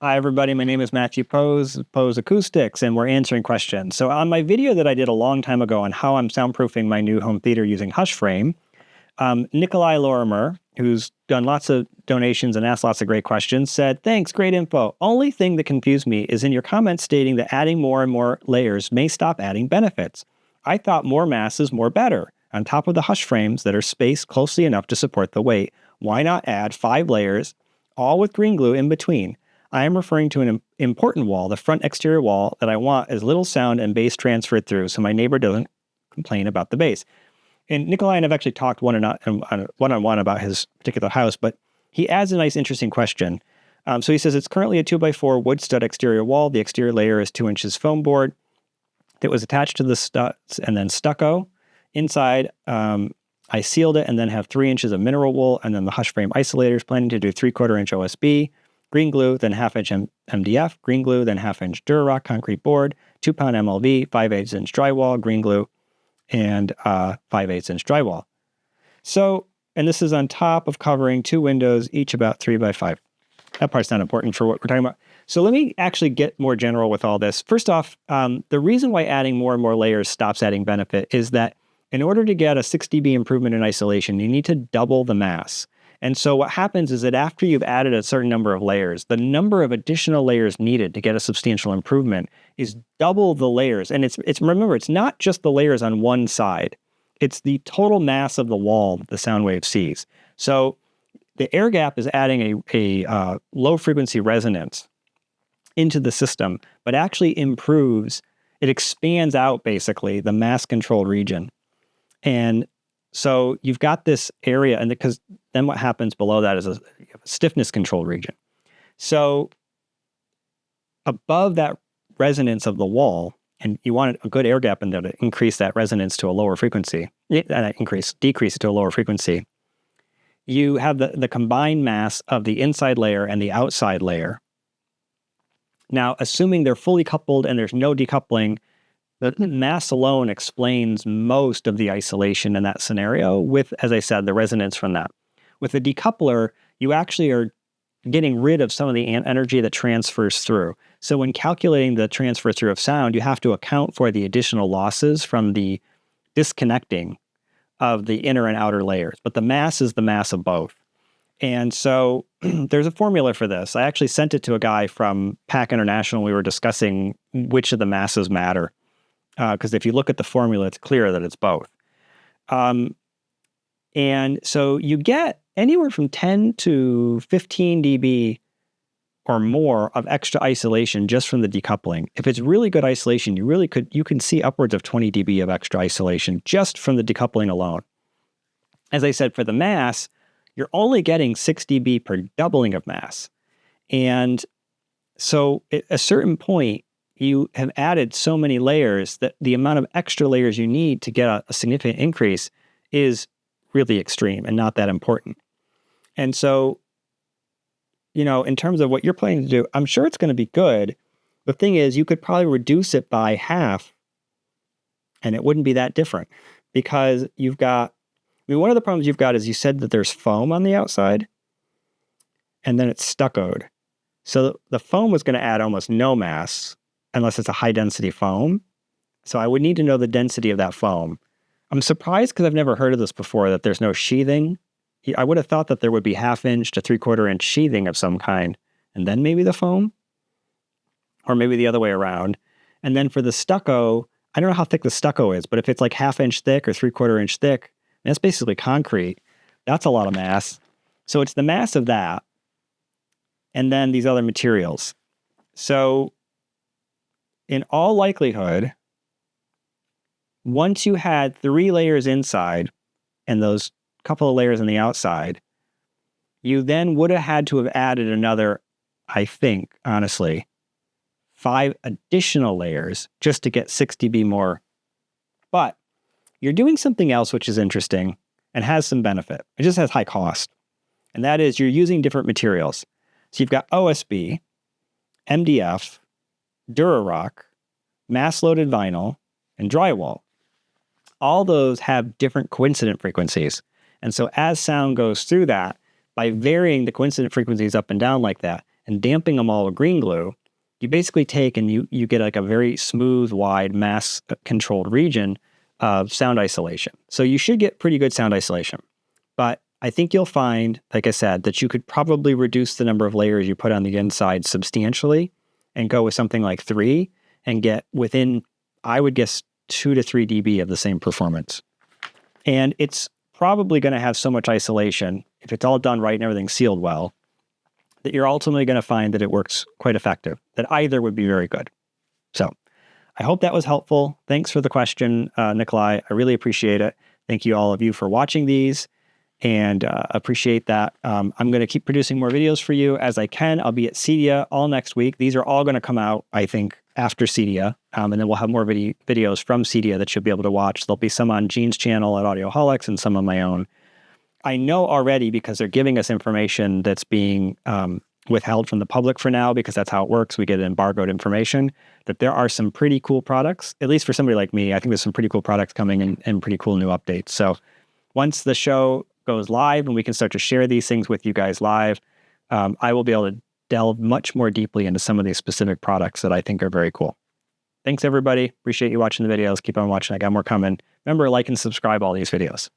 Hi, everybody. My name is Matthew Poes, Poes Acoustics, and we're answering questions. So on my video that I did a long time ago on how I'm soundproofing my new home theater using Hush Frame, Nikolai Lorimer, who's done lots of donations and asked lots of great questions, said, "Thanks, great info. Only thing that confused me is in your comments stating that adding more and more layers may stop adding benefits. I thought more mass is more better. On top of the Hush Frames that are spaced closely enough to support the weight, why not add 5 layers, all with green glue in between? I am referring to an important wall, the front exterior wall, that I want as little sound and bass transferred through so my neighbor doesn't complain about the bass." And Nikolai and I have actually talked one-on-one about his particular house, but he adds a nice, interesting question. So he says, it's currently a 2x4 wood stud exterior wall. The exterior layer is 2 inches foam board that was attached to the studs and then stucco. Inside, I sealed it and then have 3 inches of mineral wool and then the Hush Frame isolators, planning to do 3/4 inch OSB, green glue, then 1/2 inch MDF, green glue, then 1/2 inch Durarock concrete board, 2-pound MLV, 5/8 inch drywall, green glue, and 5/8 inch drywall. So, and this is on top of covering 2 windows, each about 3x5. That part's not important for what we're talking about. So let me actually get more general with all this. First off, the reason why adding more and more layers stops adding benefit is that in order to get a 6 dB improvement in isolation, you need to double the mass. And so what happens is that after you've added a certain number of layers, the number of additional layers needed to get a substantial improvement is double the layers. And remember, it's not just the layers on one side. It's the total mass of the wall that the sound wave sees. So the air gap is adding a low frequency resonance into the system, but actually improves, it expands out basically the mass controlled region. And so you've got this area, and because then what happens below that is a stiffness controlled region. So above that resonance of the wall, and you want a good air gap in there to increase that resonance to a lower frequency, decrease it to a lower frequency. You have the combined mass of the inside layer and the outside layer. Now, assuming they're fully coupled and there's no decoupling, the mass alone explains most of the isolation in that scenario with, as I said, the resonance from that. With the decoupler, you actually are getting rid of some of the energy that transfers through. So when calculating the transfer through of sound, you have to account for the additional losses from the disconnecting of the inner and outer layers. But the mass is the mass of both. And so there's a formula for this. I actually sent it to a guy from PAC International. We were discussing which of the masses matter. Because if you look at the formula, it's clear that it's both. And so you get anywhere from 10 to 15 dB or more of extra isolation just from the decoupling. If it's really good isolation, you can see upwards of 20 dB of extra isolation just from the decoupling alone. As I said, for the mass, you're only getting 6 dB per doubling of mass. And so at a certain point, you have added so many layers that the amount of extra layers you need to get a significant increase is really extreme and not that important. And so, in terms of what you're planning to do, I'm sure it's going to be good. The thing is, you could probably reduce it by half and it wouldn't be that different because one of the problems you've got is you said that there's foam on the outside and then it's stuccoed. So the foam was going to add almost no mass unless it's a high density foam. So I would need to know the density of that foam. I'm surprised because I've never heard of this before, that there's no sheathing. I would have thought that there would be 1/2 inch to 3/4 inch sheathing of some kind, and then maybe the foam, or maybe the other way around. And then for the stucco, I don't know how thick the stucco is, but if it's like 1/2 inch thick or 3/4 inch thick, that's basically concrete. That's a lot of mass. So it's the mass of that, and then these other materials. So in all likelihood, once you had 3 layers inside and those couple of layers on the outside, you then would have had to have added another, I think, honestly, 5 additional layers just to get 6 dB more. But you're doing something else which is interesting and has some benefit. It just has high cost. And that is you're using different materials. So you've got OSB, MDF, Durarock, mass-loaded vinyl, and drywall. All those have different coincident frequencies. And so as sound goes through that, by varying the coincident frequencies up and down like that, and damping them all with green glue, you basically take and you get like a very smooth, wide, mass-controlled region of sound isolation. So you should get pretty good sound isolation. But I think you'll find, like I said, that you could probably reduce the number of layers you put on the inside substantially and go with something like 3 and get within, I would guess, 2 to 3 dB of the same performance. And it's probably going to have so much isolation, if it's all done right and everything's sealed well, that you're ultimately going to find that it works quite effective, that either would be very good. So I hope that was helpful. Thanks for the question, Nikolai. I really appreciate it. Thank you all of you for watching these, and appreciate that. I'm going to keep producing more videos for you as I can. I'll be at CEDIA all next week. These are all going to come out, I think, after CEDIA, and then we'll have more videos from CEDIA that you'll be able to watch. There'll be some on Gene's channel at Audioholics and some on my own. I know already, because they're giving us information that's being withheld from the public for now, because that's how it works. We get embargoed information, that there are some pretty cool products, at least for somebody like me. I think there's some pretty cool products coming and pretty cool new updates. So once the show goes live and we can start to share these things with you guys live, I will be able to delve much more deeply into some of these specific products that I think are very cool. Thanks, everybody. Appreciate you watching the videos. Keep on watching. I got more coming. Remember, like and subscribe all these videos.